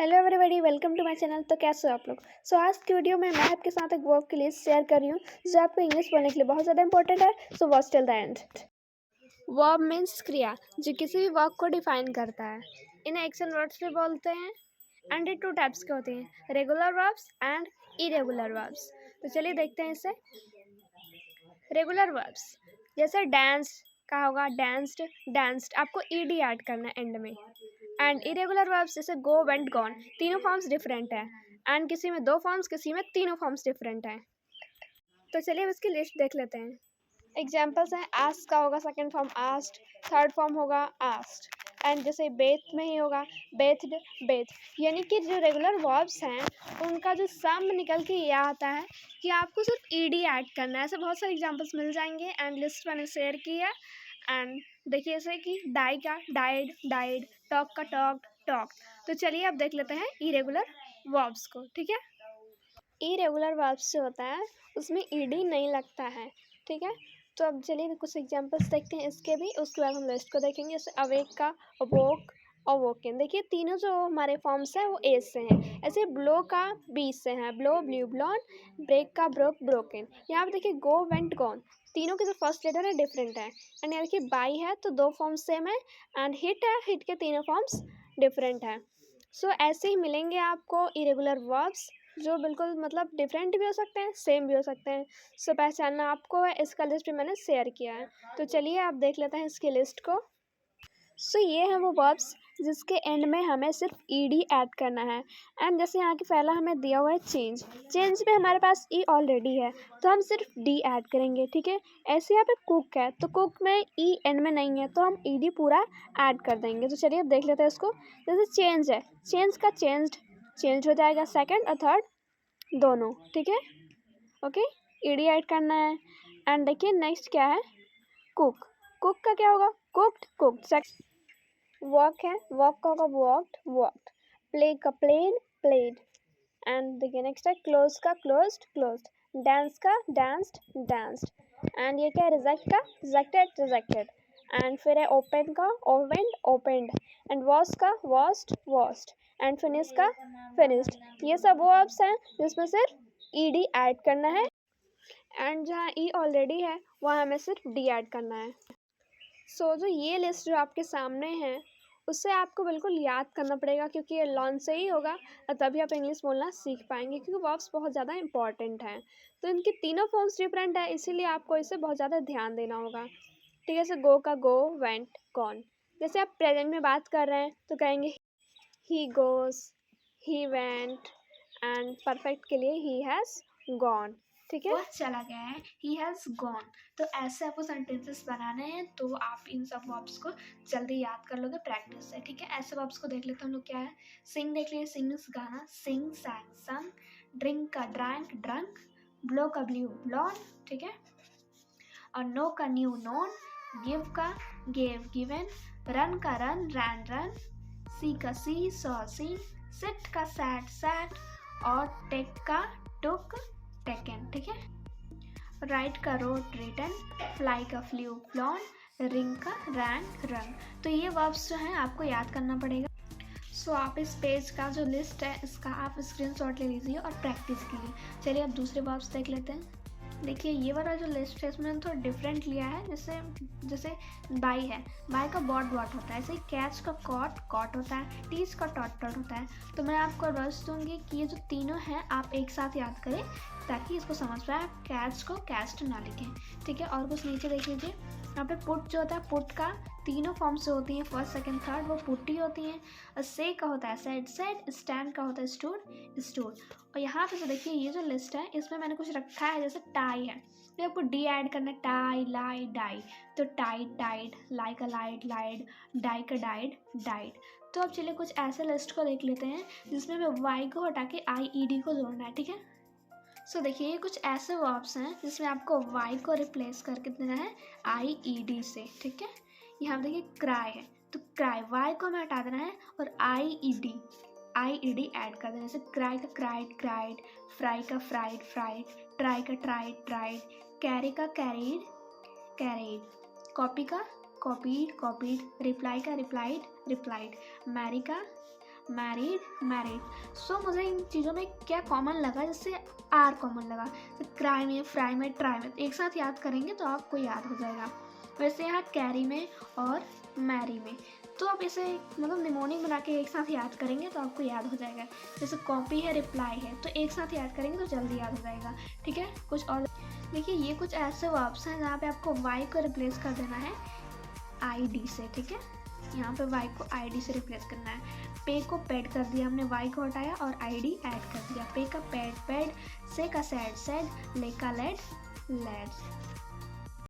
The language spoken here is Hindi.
Hello everybody, welcome to my channel. तो कैसे हो आप लोग? आज की वीडियो में मैं आपके साथ एक वर्ब की लिस्ट शेयर कर रही हूँ जो आपको इंग्लिश बोलने के लिए बहुत ज़्यादा इंपॉर्टेंट है। So watch till the end. Verb means क्रिया जो किसी भी वर्ब को डिफाइन करता है। इन्हें एक्शन वर्ड्स भी बोलते हैं एंड ये टू टाइप्स के होते हैं, regular verbs and irregular verbs. तो चलिए देखते हैं इसे। रेगुलर वर्ब्स जैसे डांस का होगा डांस्ड, डांस्ड, आपको ईडी ऐड करना है एंड में। एंड इरेगुलर वर्ब्स जैसे गो, वेंट, गॉन, तीनों फॉर्म्स डिफरेंट है। एंड किसी में दो फॉर्म्स, किसी में तीनों फॉर्म्स डिफरेंट है। तो चलिए अब इसकी लिस्ट देख लेते हैं। एग्जाम्पल्स हैं, आस्क का होगा second form asked, third form होगा आस्क्ड। एंड जैसे बेथ में ही होगा बेथड, बेथ। यानी कि जो रेगुलर वर्ब्स हैं उनका जो सम निकल के ये आता है कि आपको सिर्फ ईडी ऐड करना है। ऐसे बहुत सारे एग्जाम्पल्स मिल जाएंगे एंड लिस्ट मैंने शेयर की है। एंड देखिए जैसे कि डाई का डाइड, डाइड, टॉक का टॉक्ड, टॉक। तो चलिए अब देख लेते हैं इरेगुलर वर्ब्स को। ठीक है, इरेगुलर वर्ब्स जो होता है उसमें ईडी नहीं लगता है। ठीक है, तो अब चलिए कुछ एग्जांपल्स देखते हैं इसके भी, उसके बाद हम लिस्ट को देखेंगे। जैसे अवेक का अवोक, अवोकन। देखिए तीनों जो हमारे फॉर्म्स हैं वो ए से हैं। ऐसे ब्लो का बी से हैं, ब्लो, ब्ल्यू, ब्लॉन। ब्रेक का ब्रोक, ब्रोकन। यहाँ पे देखिए गो, वेंट, गॉन, तीनों के जो फर्स्ट लेटर है डिफरेंट है। एंड यहाँ देखिए बाई है तो दो फॉर्म्स सेम है। एंड हिट है, हिट के तीनों फॉर्म्स डिफरेंट है। ऐसे ही मिलेंगे आपको इरेगुलर वर्ब्स जो बिल्कुल मतलब डिफरेंट भी हो सकते हैं, सेम भी हो सकते हैं। पहचानना आपको है, इसका लिस्ट भी मैंने शेयर किया है। तो चलिए आप देख लेते हैं इसकी लिस्ट को। ये हैं वो वर्ब्स जिसके एंड में हमें सिर्फ ईडी ऐड करना है। एंड जैसे यहाँ के पहला हमें दिया हुआ है चेंज, चेंज में हमारे पास ई ऑलरेडी है तो हम सिर्फ डी ऐड करेंगे। ठीक है, ऐसे यहाँ पे कुक है तो कुक में ई एंड में नहीं है तो हम ईडी पूरा ऐड कर देंगे। तो चलिए अब देख लेते हैं इसको। जैसे चेंज है, चेंज का चेंज्ड, चेंज हो जाएगा सेकंड और थर्ड दोनों। ठीक है, ओके, ईडी ऐड करना है। एंड देखिए नेक्स्ट क्या है, कुक, कुक का क्या होगा, कुक्ड, कुक्ड। वॉक है, वॉक का होगा वॉक्ड, वॉक्ड। प्ले का प्लेन, प्लेड। एंड देखिए नेक्स्ट है क्लोज का क्लोज्ड, क्लोज्ड। डांस का डांस्ड, डांस्ड। एंड ये क्या है, रिजेक्ट का रिजेक्टेड, रिजेक्टेड। एंड फिर है ओपन का ओपनड, ओपनड। एंड वॉश का वॉश्ड, वॉश्ड। एंड फिनिश का फिनिश्ड। ये सब वर्ब्स हैं जिसमें सिर्फ ईडी ऐड करना है एंड जहाँ ई ऑलरेडी है वहाँ हमें सिर्फ डी ऐड करना है। जो ये लिस्ट जो आपके सामने है उससे आपको बिल्कुल याद करना पड़ेगा क्योंकि ये लर्न से ही होगा और तभी आप इंग्लिश बोलना सीख पाएंगे क्योंकि वर्ब्स बहुत ज़्यादा इंपॉर्टेंट हैं। तो इनके तीनों फॉर्म्स डिफरेंट है इसीलिए आपको इसे बहुत ज़्यादा ध्यान देना होगा। ठीक है, जैसे गो का गो, वेंट, गॉन। जैसे आप प्रेजेंट में बात कर रहे हैं तो कहेंगे he goes, he went. And perfect के लिए ही हैज़ गॉन। ठीक है, वो चला गया है, ही हैज़ गॉन। तो ऐसे आपको सेंटेंसेस बनाने हैं तो आप इन सब वर्ब्स को जल्दी याद कर लोगे प्रैक्टिस से। ठीक है, ऐसे वर्ब्स को देख लेते हैं हम लोग। क्या है, सिंग देख लीजिए, सिंग मीन्स गाना, सिंग, सैंग, संग। ड्रिंक का ड्रैंक, ड्रंक। ब्लो का ब्लू, ब्लॉन। ठीक है, और नो का न्यू, नोन। गिव का गेव, गिवन। रन का रन, रैन, रन। सी का सी, सॉ, सीन। सिट का सैट, सैट। और टेक का टुक, टेकन। ठीक है, राइट का रोट, रिटन। फ्लाई का फ्लू, फ्लॉन। रिंग का रैंक, रंग। तो ये वर्ब्स जो हैं आपको याद करना पड़ेगा। आप इस पेज का जो लिस्ट है इसका आप स्क्रीनशॉट ले लीजिए और प्रैक्टिस कीजिए। चलिए अब दूसरे वर्ब्स देख लेते हैं। देखिए ये वाला जो लिस्ट है इसमें मैंने थोड़ा डिफरेंट लिया है। जैसे बाई है, बाई का बॉट, बॉट होता है। ऐसे ही कैच का कॉट, कॉट होता है। टीच का टॉट, टॉट होता है। तो मैं आपको एडवाइस दूंगी कि ये जो तीनों हैं आप एक साथ याद करें ताकि इसको समझ पाए, आप कैच को कैस्ट ना लिखें। ठीक है, और कुछ नीचे देख लीजिए। यहाँ पे पुट जो होता है, पुट का तीनों फॉर्म से होती हैं, फर्स्ट सेकंड थर्ड, वो पुट ही होती हैं। और से का होता है सेड, सेड। स्टैंड का होता है स्टूड, स्टूड। और यहाँ पे जो देखिए ये जो लिस्ट है इसमें मैंने कुछ रखा है, जैसे टाई है तो आपको डी ऐड करना है, टाई, लाई, डाई। तो टाइड, टाइड। लाई का लाइड, लाइड। डाई का डाइड, डाइड। तो अब चलिए कुछ ऐसे लिस्ट को देख लेते हैं जिसमें हमें वाई को हटा के आई ई डी को जोड़ना है। ठीक है, देखिए ये कुछ ऐसे वर्ब्स हैं जिसमें आपको वाई को रिप्लेस करके देना है आई ई डी से। ठीक है, यहाँ देखिए क्राई है तो क्राई, वाई को हमें हटा देना है और आई ई डी ऐड कर देना। जैसे क्राई का क्राइड, क्राइड। फ्राई का फ्राइड, फ्राइड। ट्राई का ट्राइड, ट्राइड। कैरी का कैरीड, कैरीड। कॉपी का कॉपीड, कॉपीड। रिप्लाई का रिप्लाइड, रिप्लाइड। मैरी का मैरिड मैरिड। सो मुझे इन चीज़ों में क्या कॉमन लगा, जैसे आर कॉमन लगा, क्राई में, फ्राई में, ट्राई में, एक साथ याद करेंगे तो आपको याद हो जाएगा। वैसे यहाँ कैरी में और मैरी में, तो आप इसे मतलब निमोनिक बना के एक साथ याद करेंगे तो आपको याद हो जाएगा। जैसे कॉपी है, रिप्लाई है, तो एक साथ याद करेंगे तो जल्दी याद हो जाएगा। ठीक है, कुछ और देखिए, ये कुछ ऐसे वर्ब्स हैं जहाँ पे आपको वाई को रिप्लेस कर देना है आईडी से। ठीक है, यहाँ पे वाई को आईडी से रिप्लेस करना है। पे को पेड कर दिया हमने, वाई को हटाया और आईडी ऐड कर दिया। पे का पेड पेड, से का सैड सैड, ले का लेड लेड।